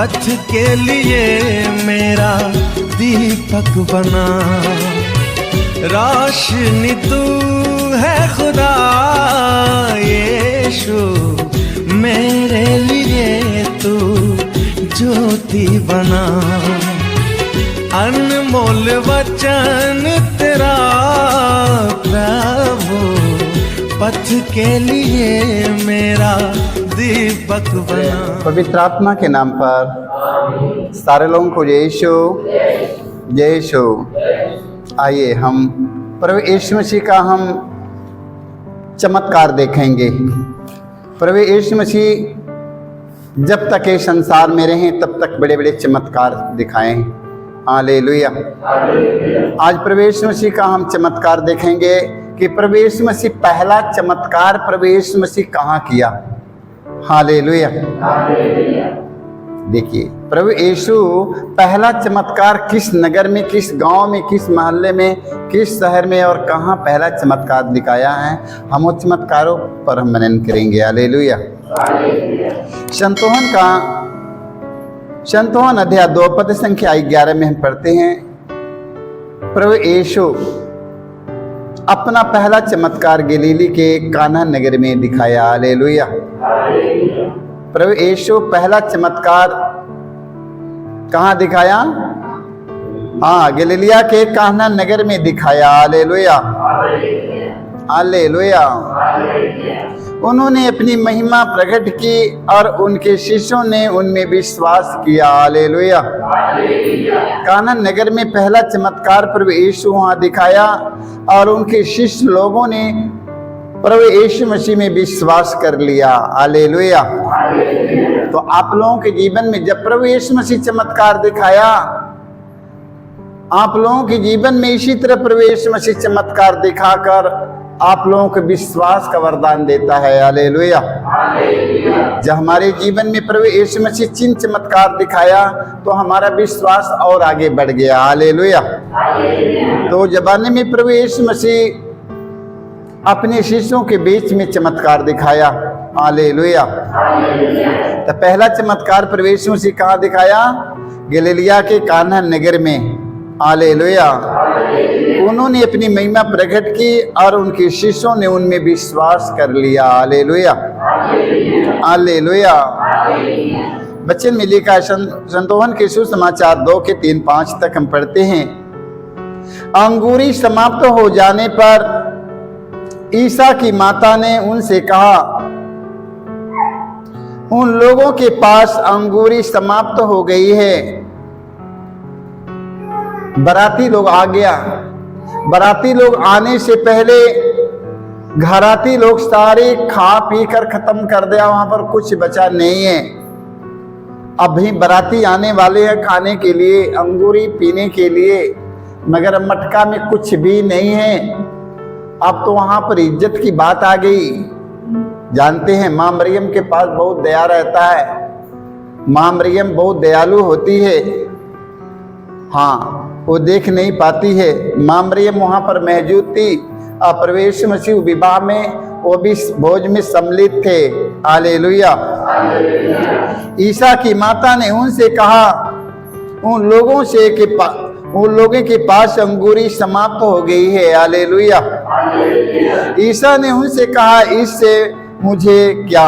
पथ के लिए मेरा दीपक बना। रोशनी तू है खुदा यीशु, मेरे लिए तू ज्योति बना। अनमोल वचन तेरा प्रभु, पथ के लिए मेरा दीपक बना। पवित्र आत्मा के नाम पर सारे लोगों को यीशु यीशु। आइए हम प्रभु यीशु मसीह का हम चमत्कार देखेंगे। प्रभु यीशु मसीह जब तक ये संसार में रहे तब तक बड़े बड़े चमत्कार दिखाए। हालेलुया। आज प्रभु यीशु मसीह का हम चमत्कार देखेंगे कि प्रभु यीशु मसीह पहला चमत्कार प्रभु यीशु मसीह कहाँ किया। हालेलुया। देखिए प्रभु यीशु पहला चमत्कार किस नगर में, किस गांव में, किस मोहल्ले में, किस शहर में और कहाँ पहला चमत्कार दिखाया है, हम उस चमत्कारों पर हम मनन करेंगे। हालेलुया। संतोहन अध्याय 2 पद संख्या 11 में हम पढ़ते हैं, प्रभु यीशु अपना पहला चमत्कार गलीली के काना नगर में दिखाया। हालेलुया। प्रभु यीशु पहला चमत्कार कहाँ दिखाया? हाँ, गलीलिया के काना नगर में दिखाया। हालेलुया। हालेलुया। उन्होंने अपनी महिमा प्रकट की और उनके शिष्यों ने उनमें विश्वास किया। हालेलुया। काना नगर में पहला चमत्कार प्रभु यीशु वहाँ दिखाया और उनके शिष्य लोगों ने प्रभु यीशु मसीह में विश्वास कर लिया। हालेलुया। तो आप लोगों के जीवन में जब प्रभु यीशु मसीह चमत्कार दिखाया, आप लोगों के जीवन में इसी तरह प्रभु यीशु मसीह चमत्कार दिखाकर आप लोगों को विश्वास का वरदान देता है। हालेलुया। जब हमारे जीवन में प्रभु यीशु मसीह चिन्ह चमत्कार दिखाया तो हमारा विश्वास और आगे बढ़ गया। हालेलुया। तो जमाने में प्रभु यीशु मसीह अपने शिष्यों के बीच में चमत्कार दिखाया। हालेलुया। तो पहला चमत्कार प्रभु यीशु मसीह कहाँ दिखाया? गलीलिया के काना नगर में। हालेलुया। उन्होंने अपनी महिमा प्रकट की और उनके शिष्यों ने उनमें विश्वास कर लिया। हालेलुया। हालेलुया। वचन में लिखा संतोहन के सुसमाचार 2 के 3-5 तक हम पढ़ते हैं, अंगूरी समाप्त हो जाने पर ईसा की माता ने उनसे कहा, उन लोगों के पास अंगूरी समाप्त हो गई है। बाराती लोग आ गया। बाराती लोग आने से पहले घराती लोग सारे खा पी कर खत्म कर दिया, वहां पर कुछ बचा नहीं है। अभी बाराती आने वाले हैं खाने के लिए, अंगूरी पीने के लिए, मगर मटका में कुछ भी नहीं है। अब तो वहां पर इज्जत की बात आ गई। जानते हैं माँ मरियम के पास बहुत दया रहता है। माँ मरियम बहुत दयालु होती है। हाँ, वो देख नहीं पाती है। माँ मरियम वहां पर मौजूद थी। प्रभु यीशु मसीह विवाह में वो भी भोज में सम्मिलित थे। हालेलुया। ईसा की माता ने उनसे कहा, उन लोगों के पास अंगूरी समाप्त हो गई है। हालेलुया। ईसा ने उनसे कहा, इससे मुझे क्या,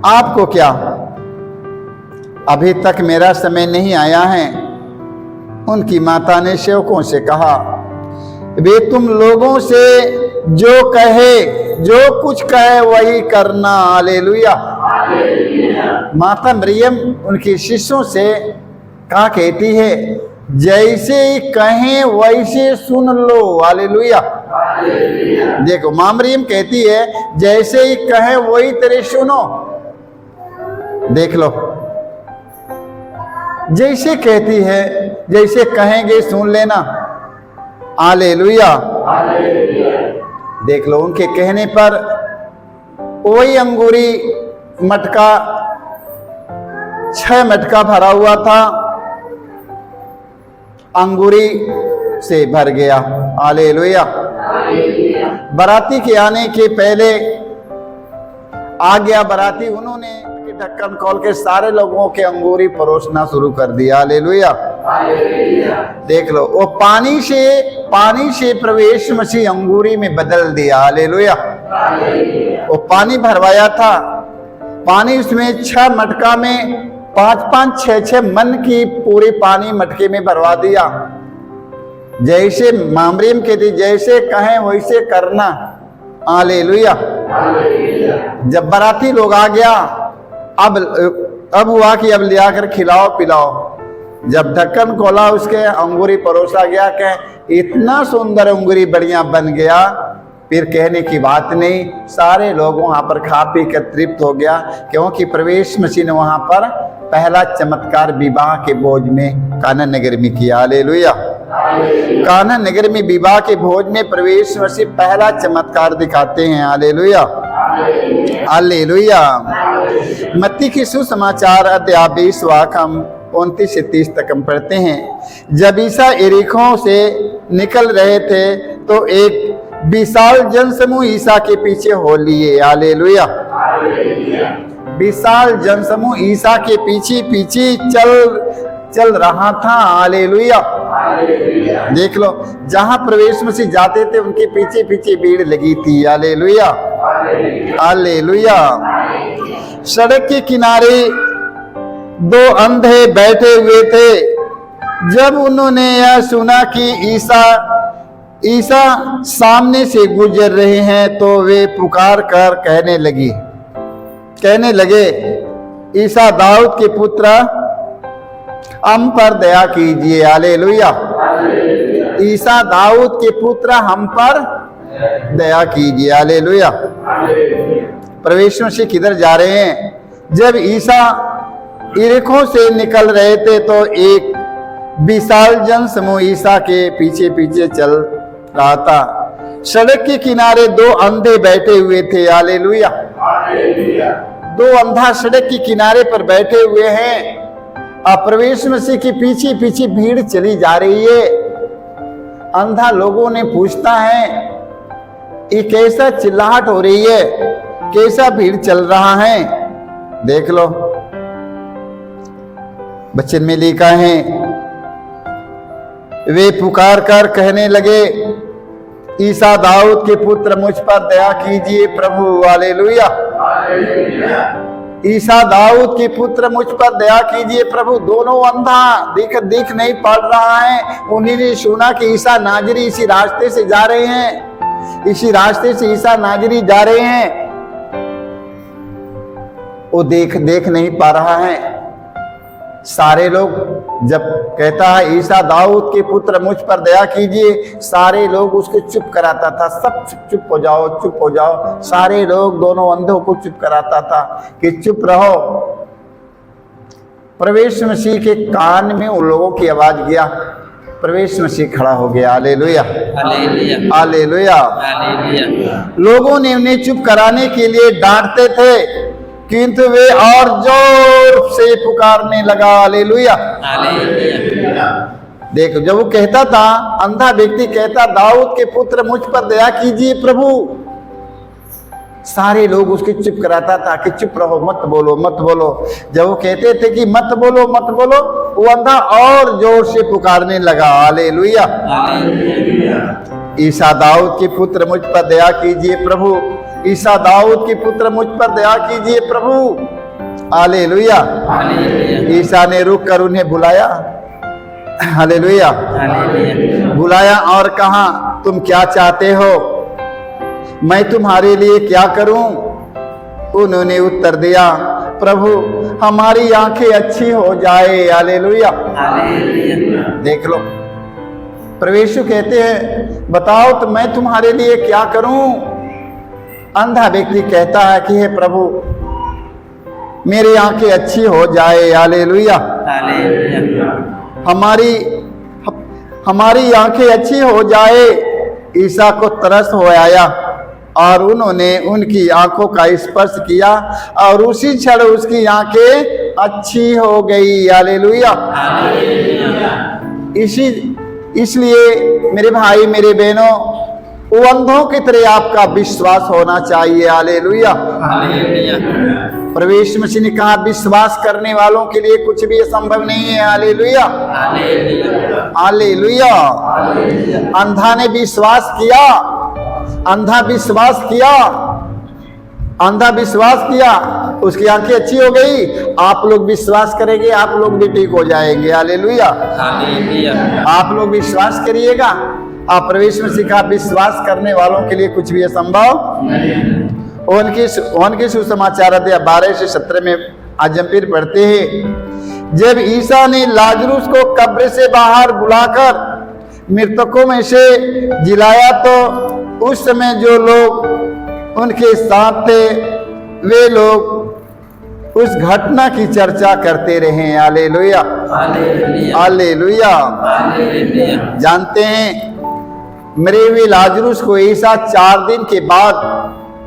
आपको क्या? अभी तक मेरा समय नहीं आया है। उनकी माता ने सेवकों से कहा, वे तुम लोगों से जो कुछ कहे वही करना। हालेलुया। माता मरियम उनके शिष्यों से कहा कहती है, जैसे कहें वैसे सुन लो। हालेलुया। देखो माँ मरियम कहती है, जैसे ही कहें वही तरह सुनो। देख लो, जैसे कहती है, जैसे कहेंगे सुन लेना। हालेलुया। देख लो, उनके कहने पर वही अंगूरी मटका 6 मटका भरा हुआ था, अंगूरी से भर गया। हालेलुया। बाराती के आने के पहले आ गया बाराती, उन्होंने ढक्कन खोल के सारे लोगों के अंगूरी परोसना शुरू कर दिया। हालेलुया। देख लो, वो पानी से प्रवेश मसीह अंगूरी में बदल दिया। हालेलुया। वो पानी भरवाया था, पानी उसमें 6 मटका में 5-5, 6-6 मन की पूरी पानी मटके में भरवा दिया। जैसे मामरीम कहती, जैसे कहें वैसे करना। हालेलुया। जब बाराती लोग आ गया, अब हुआ कि अब ले आकर खिलाओ पिलाओ। जब ढक्कन खोला, उसके अंगूरी परोसा गया। कहे इतना सुंदर अंगूरी बढ़िया बन गया, फिर कहने की बात नहीं। सारे लोग वहां पर खा पी कर तृप्त हो गया, क्योंकि प्रवेश मसीह ने वहां पर पहला चमत्कार विवाह के भोज में काना नगर में किया। हालेलुया। काना नगर में विवाह के भोज में प्रवेश मसीह पहला चमत्कार दिखाते हैं। हालेलुया। हालेलुया। मत्ती की सुसमाचार अध्याय 20 वाक्य हम 29 से 30 तक हम पढ़ते हैं। जब ईसा यरीहो से निकल रहे थे तो एक विशाल जनसमूह ईसा के पीछे हो लिए। हालेलुया। विशाल जनसमूह ईसा के पीछे पीछे चल रहा था। हालेलुया। देख लो, जहां प्रवेश मसीह जाते थे उनके पीछे पीछे भीड़ लगी थी। हालेलुया। हालेलुया। सड़क के किनारे 2 अंधे बैठे हुए थे। जब उन्होंने यह सुना कि ईसा सामने से गुजर रहे हैं तो वे पुकार कर कहने लगे, ईसा दाऊद के पुत्र, हम पर दया कीजिए। हालेलुया। ईसा दाऊद के पुत्र, हम पर दया कीजिए। हालेलुया। प्रवेश मसीह किधर जा रहे हैं? जब ईसा यरीहो से निकल रहे थे तो एक विशाल जनसमूह ईसा के पीछे पीछे चल रहा था। सड़क के किनारे 2 अंधे बैठे हुए थे। हालेलुया। 2 अंधा सड़क के किनारे पर बैठे हुए हैं। प्रवेश मसीह के पीछे पीछे भीड़ चली जा रही है। अंधा लोगों ने पूछता है, ये कैसा चिल्लाहट हो रही है, कैसा भीड़ चल रहा है? देख लो, वचन में लिखा है, वे पुकार कर कहने लगे, ईसा दाऊद के पुत्र, मुझ पर दया कीजिए प्रभु। हालेलुया। ईसा दाऊद के पुत्र, मुझ पर दया कीजिए प्रभु। दोनों अंधा दिख नहीं पड़ रहा है। उन्होंने सुना कि ईसा नाजरी इसी रास्ते से जा रहे हैं, इसी रास्ते से ईसा नाजरी जा रहे हैं। वो देख नहीं पा रहा है। सारे लोग जब कहता है ईसा दाऊद के पुत्र, मुझ पर दया कीजिए, सारे लोग उसको चुप कराता था। सब चुप हो जाओ, चुप हो जाओ। सारे लोग दोनों अंधों को चुप कराता था कि चुप रहो। प्रवेश मसीह के कान में उन लोगों की आवाज गया। प्रवेश मसीह खड़ा हो गया। हालेलुया। हालेलुया। लोगों ने उन्हें चुप कराने के लिए डांटते थे, किंतु वे और जोर से पुकारने लगा। हालेलुया। देखो, जब वो कहता था, अंधा व्यक्ति कहता, दाऊद के पुत्र, मुझ पर दया कीजिए प्रभु, सारे लोग उसके चुप कराता था कि चुप रहो, मत बोलो, मत बोलो। जब वो कहते थे कि मत बोलो, मत बोलो, वो अंधा और जोर से पुकारने लगा। हालेलुया। ईसा दाऊद के पुत्र, मुझ पर दया कीजिए प्रभु। ईसा दाऊद के पुत्र, मुझ पर दया कीजिए प्रभु। हालेलुया। ईसा ने रुक कर उन्हें बुलाया। हालेलुया। बुलाया और कहा, तुम क्या चाहते हो, मैं तुम्हारे लिए क्या करूं? उन्होंने उत्तर दिया, प्रभु, हमारी आंखें अच्छी हो जाए। हालेलुया। देख लो, प्रवेशु कहते हैं, बताओ तो मैं तुम्हारे लिए क्या करूं? अंधा व्यक्ति कहता है कि हे प्रभु, मेरी आंखें अच्छी हो जाए। हालेलुया। हमारी आंखें अच्छी हो जाए। ईसा को तरस हो आया और उन्होंने उनकी आंखों का स्पर्श किया और उसी क्षण उसकी आंखें अच्छी हो गई। हालेलुया। इसलिए मेरे भाई, मेरे बहनों, वो अंधों की तरह आपका विश्वास होना चाहिए। हालेलुया। प्रवेश मसीह ने कहा विश्वास करने वालों के लिए कुछ भी असंभव नहीं है। Hallelujah, hallelujah. अंधा ने विश्वास किया, अंधा विश्वास किया, अंधा विश्वास किया, उसकी आंखें अच्छी हो गई। आप लोग विश्वास करेंगे, आप लोग भी ठीक हो जाएंगे। हालेलुया, आप लोग विश्वास करिएगा। आप प्रवेश मसीह का विश्वास करने वालों के लिए कुछ भी असंभव। उनके सुसमाचार अध्याय 12 से 17 में आज हम फिर पढ़ते हैं, जब ईसा ने लाजरूस को कब्र से बाहर बुलाकर मृतकों में से जिलाया तो उस समय जो लोग उनके साथ थे वे लोग उस घटना की चर्चा करते रहे। Hallelujah, hallelujah. जानते हैं मरे हुए लाजरूस को ईसा 4 दिन के बाद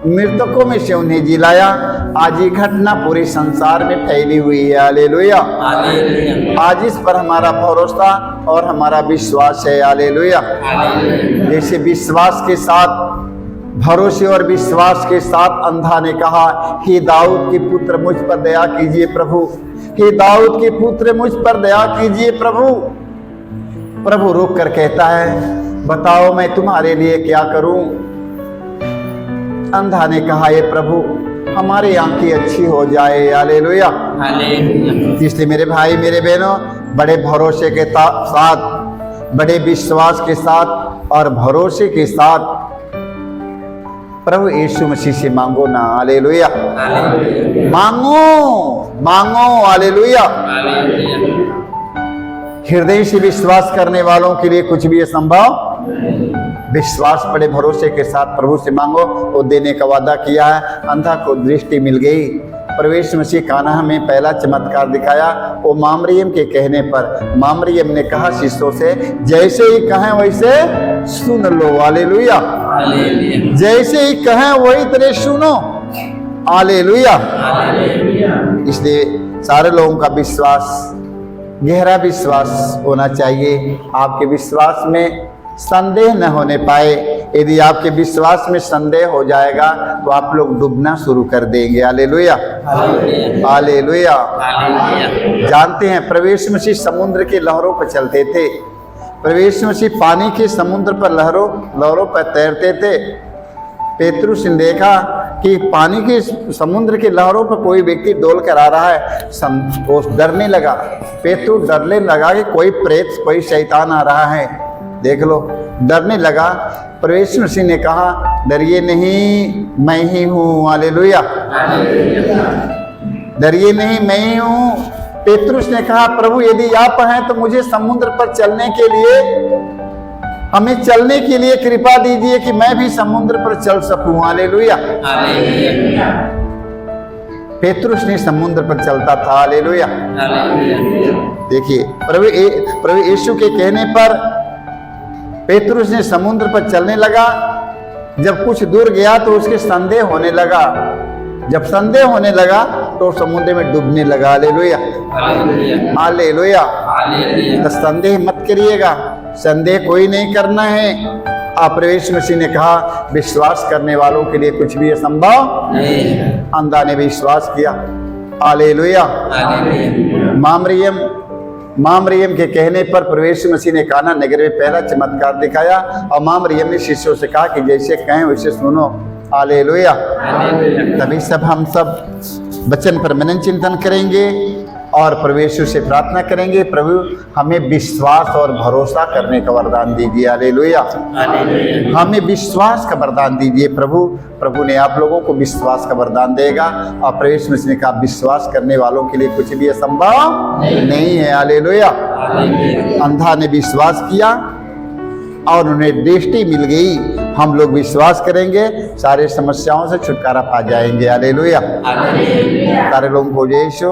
मृतकों में से उन्हें जिलाया। आज ये घटना पूरे संसार में फैली हुई है। हालेलुया, आज इस पर हमारा भरोसा और हमारा विश्वास है। हालेलुया। जैसे विश्वास के साथ, भरोसे और विश्वास के साथ अंधा ने कहा, हे दाऊद के पुत्र मुझ पर दया कीजिए प्रभु, हे दाऊद के पुत्र मुझ पर दया कीजिए प्रभु। प्रभु रोक कर कहता है, बताओ मैं तुम्हारे लिए क्या करूं। अंधा ने कहा, हे प्रभु हमारी आंखें अच्छी हो जाए। हालेलुया, इसलिए मेरे भाई मेरे बहनों, बड़े भरोसे के साथ, बड़े विश्वास के साथ और भरोसे के साथ प्रभु यीशु मसीह से मांगो ना। हालेलुया, मांगो, मांगो। हालेलुया। हृदय से विश्वास करने वालों के लिए कुछ भी असंभव। विश्वास बड़े भरोसे के साथ प्रभु से मांगो, वो देने का वादा किया है। अंधा को दृष्टि मिल गई। प्रवेश मसीह काना हमें पहला चमत्कार दिखाया, वो मामरियम के कहने पर। मामरियम ने कहा शिष्यों से, जैसे ही कहें वैसे सुन लो। हालेलुया, जैसे ही कहें वही तरह सुनो। हालेलुया। इसलिए सारे लोगों का विश्वास, गहरा विश्वास होना चाहिए। आपके विश्वास में संदेह न होने पाए। यदि आपके विश्वास में संदेह हो जाएगा तो आप लोग डूबना शुरू कर देंगे। Hallelujah, hallelujah. जानते हैं प्रवेश मसीह समुद्र के लहरों पर चलते थे। प्रवेश मसीह पानी के समुद्र पर लहरों पर तैरते थे। पेतरुस ने देखा कि पानी के समुद्र के लहरों पर कोई व्यक्ति डोल कर आ रहा है। वो डरने लगा। पेतरुस डरने लगा कि कोई प्रेत, कोई शैतान आ रहा है, देख लो, डरने लगा। प्रवेश मसीह ने कहा, डरिए नहीं, मैं ही हूँ। हालेलुया, डरिए नहीं, मैं ही हूँ। पेतरुस ने कहा, प्रभु यदि आप हैं तो मुझे समुद्र पर चलने के लिए, हमें चलने के लिए कृपा दीजिए कि मैं भी समुद्र पर चल सकूं। हालेलुया। पेतरुस ने समुद्र पर चलता था। हालेलुया। देखिए प्रभु यीशु के कहने पर पेतरुस ने समुद्र पर चलने लगा। जब कुछ दूर गया तो उसके संदेह होने लगा। जब संदेह होने लगा तो समुद्र में डूबने लगा। Hallelujah, hallelujah. तो संदेह मत करिएगा, संदेह कोई नहीं करना है। आप प्रवेश मसीह ने कहा, विश्वास करने वालों के लिए कुछ भी असंभव नहीं। अंधा ने विश्वास किया। हालेलुया। मामरियम के कहने पर प्रवेश मसीह ने काना नगर में पहला चमत्कार दिखाया और मामरियम ने शिष्यों से कहा कि जैसे कहें वैसे सुनो। हालेलुया। तभी हम सब वचन पर मनन चिंतन करेंगे और प्रभु यीशु से प्रार्थना करेंगे, प्रभु हमें विश्वास और भरोसा करने का वरदान दीजिए। हालेलुया, हमें विश्वास का वरदान दीजिए प्रभु। प्रभु ने आप लोगों को विश्वास का वरदान देगा और प्रभु यीशु मसीह ने कहा, विश्वास करने वालों के लिए कुछ भी असंभव नहीं है। हालेलुया। अंधा ने विश्वास किया और उन्हें दृष्टि मिल गई। हम लोग विश्वास करेंगे, सारे समस्याओं से छुटकारा पा जाएंगे। हालेलुया। सारे लोगों को जय यीशु।